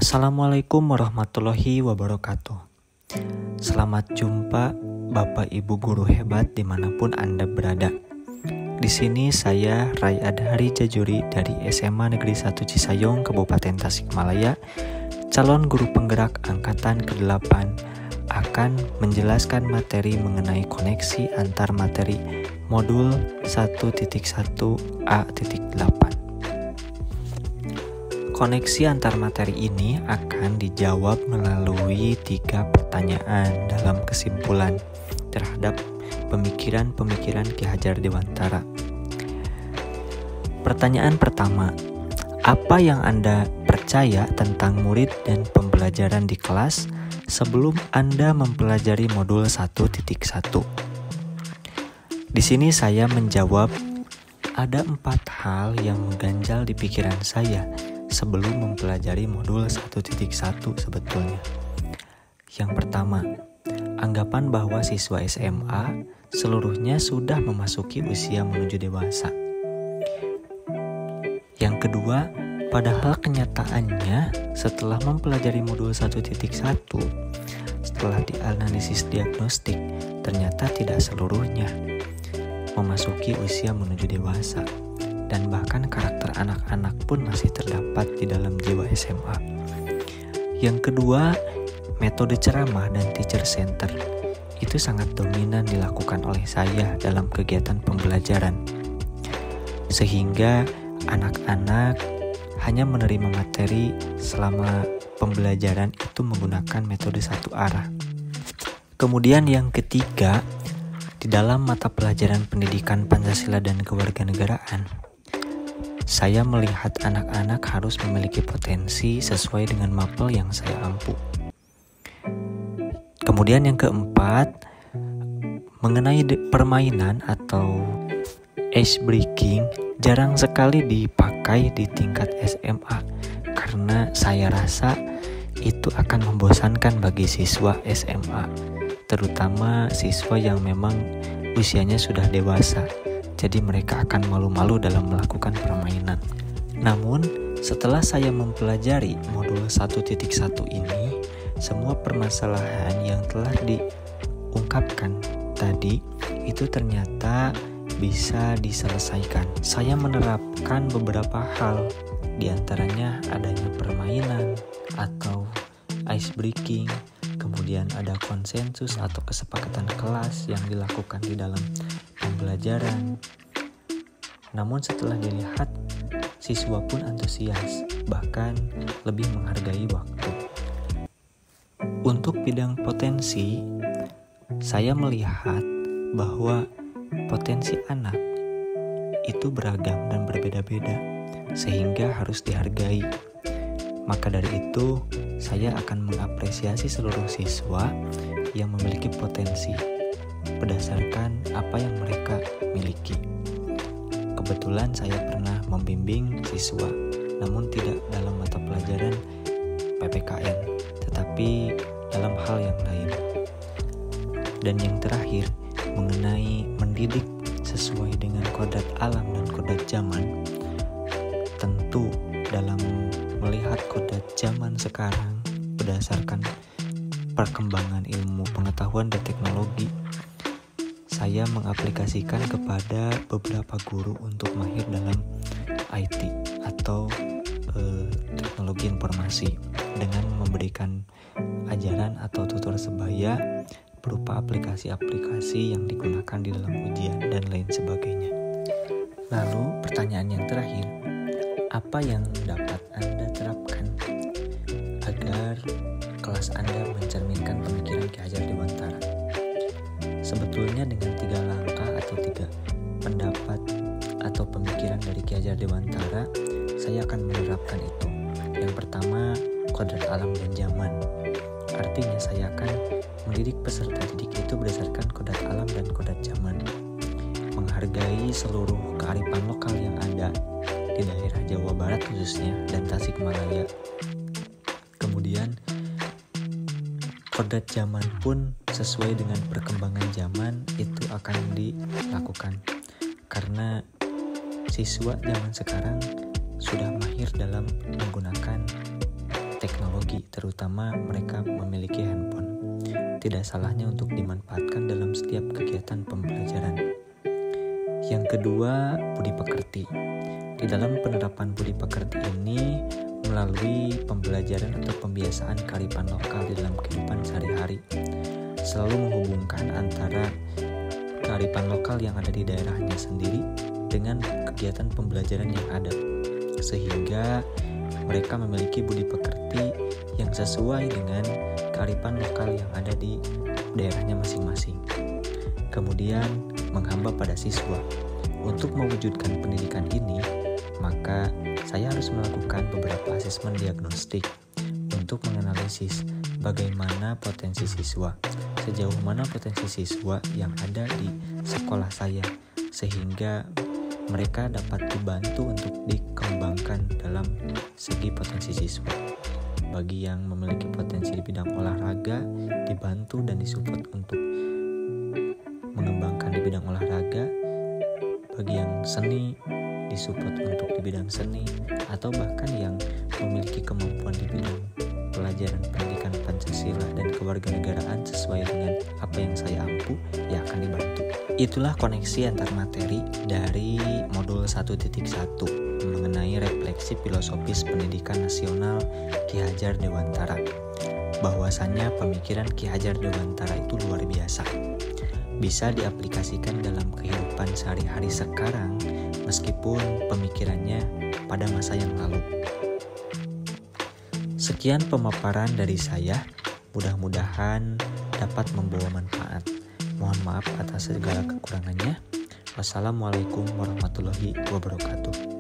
Assalamualaikum warahmatullahi wabarakatuh. Selamat jumpa Bapak Ibu guru hebat dimanapun Anda berada. Di sini saya Rai Adhari Jajuri dari SMA Negeri 1 Cisayong, Kabupaten Tasikmalaya, calon guru penggerak angkatan ke-8, akan menjelaskan materi mengenai koneksi antar materi modul 1.1a.8. Koneksi antar materi ini akan dijawab melalui 3 pertanyaan dalam kesimpulan terhadap pemikiran-pemikiran Ki Hajar Dewantara. Pertanyaan pertama, apa yang Anda percaya tentang murid dan pembelajaran di kelas sebelum Anda mempelajari modul 1.1? Di sini saya menjawab, ada 4 hal yang mengganjal di pikiran saya sebelum mempelajari modul 1.1 sebetulnya. Yang pertama, anggapan bahwa siswa SMA seluruhnya sudah memasuki usia menuju dewasa. Yang kedua, padahal kenyataannya setelah mempelajari modul 1.1, setelah dianalisis diagnostik, ternyata tidak seluruhnya memasuki usia menuju dewasa. Dan bahkan karakter anak-anak pun masih terdapat di dalam jiwa SMA. Yang kedua, metode ceramah dan teacher center itu sangat dominan dilakukan oleh saya dalam kegiatan pembelajaran. Sehingga anak-anak hanya menerima materi selama pembelajaran itu menggunakan metode satu arah. Kemudian yang ketiga, di dalam mata pelajaran pendidikan Pancasila dan kewarganegaraan, saya melihat anak-anak harus memiliki potensi sesuai dengan mapel yang saya ampu. Kemudian yang keempat, mengenai permainan atau ice breaking jarang sekali dipakai di tingkat SMA karena saya rasa itu akan membosankan bagi siswa SMA, terutama siswa yang memang usianya sudah dewasa. Jadi mereka akan malu-malu dalam melakukan permainan. Namun, setelah saya mempelajari modul 1.1 ini, semua permasalahan yang telah diungkapkan tadi itu ternyata bisa diselesaikan. Saya menerapkan beberapa hal, diantaranya adanya permainan atau ice breaking, kemudian ada konsensus atau kesepakatan kelas yang dilakukan di dalam pembelajaran. Namun setelah dilihat, siswa pun antusias, bahkan lebih menghargai waktu. Untuk bidang potensi, saya melihat bahwa potensi anak itu beragam dan berbeda-beda, sehingga harus dihargai. Maka dari itu, saya akan mengapresiasi seluruh siswa yang memiliki potensi berdasarkan apa yang mereka miliki. Kebetulan saya pernah membimbing siswa, namun tidak dalam mata pelajaran PPKN, tetapi dalam hal yang lain. Dan yang terakhir, mengenai mendidik sesuai dengan kodrat alam dan kodrat zaman. Tentu dalam melihat kodrat zaman sekarang berdasarkan perkembangan ilmu pengetahuan dan teknologi, saya mengaplikasikan kepada beberapa guru untuk mahir dalam IT atau teknologi informasi dengan memberikan ajaran atau tutor sebaya berupa aplikasi-aplikasi yang digunakan di dalam ujian dan lain sebagainya. Lalu pertanyaan yang terakhir, apa yang dapat Anda terapkan agar kelas Anda mencerminkan pemikiran Ki Hajar Dewantara? Sebetulnya dengan 3 langkah atau 3 pendapat atau pemikiran dari Ki Hajar Dewantara, saya akan menerapkan itu. Yang pertama, kodrat alam dan zaman. Artinya saya akan mendidik peserta didik itu berdasarkan kodrat alam dan kodrat zaman, menghargai seluruh kearifan lokal yang ada di daerah Jawa Barat khususnya dan Tasikmalaya. Kemudian kodrat zaman pun sesuai dengan perkembangan zaman itu akan dilakukan, karena siswa zaman sekarang sudah mahir dalam menggunakan teknologi, terutama mereka memiliki handphone. Tidak salahnya untuk dimanfaatkan dalam setiap kegiatan pembelajaran. Yang kedua, budi pekerti. Di dalam penerapan budi pekerti ini melalui pembelajaran atau pembiasaan kearifan lokal di dalam kehidupan sehari-hari, selalu menghubungkan antara kearifan lokal yang ada di daerahnya sendiri dengan kegiatan pembelajaran yang ada, sehingga mereka memiliki budi pekerti yang sesuai dengan kearifan lokal yang ada di daerahnya masing-masing. Kemudian menghamba pada siswa. Untuk mewujudkan pendidikan ini, maka saya harus melakukan beberapa asesmen diagnostik untuk menganalisis bagaimana potensi siswa, sejauh mana potensi siswa yang ada di sekolah saya, sehingga mereka dapat dibantu untuk dikembangkan dalam segi potensi siswa. Bagi yang memiliki potensi di bidang olahraga, dibantu dan disupport untuk mengembangkan di bidang olahraga. Bagi yang seni, disupport untuk di bidang seni, atau bahkan yang memiliki kemampuan di bidang pelajaran pendidikan Pancasila dan kewarganegaraan sesuai dengan apa yang saya mampu, ya akan dibantu. Itulah koneksi antar materi dari modul 1.1 mengenai refleksi filosofis pendidikan nasional Ki Hajar Dewantara. Bahwasannya pemikiran Ki Hajar Dewantara itu luar biasa. Bisa diaplikasikan dalam kehidupan sehari-hari sekarang meskipun pemikirannya pada masa yang lalu. Sekian pemaparan dari saya, mudah-mudahan dapat membawa manfaat. Mohon maaf atas segala kekurangannya. Wassalamualaikum warahmatullahi wabarakatuh.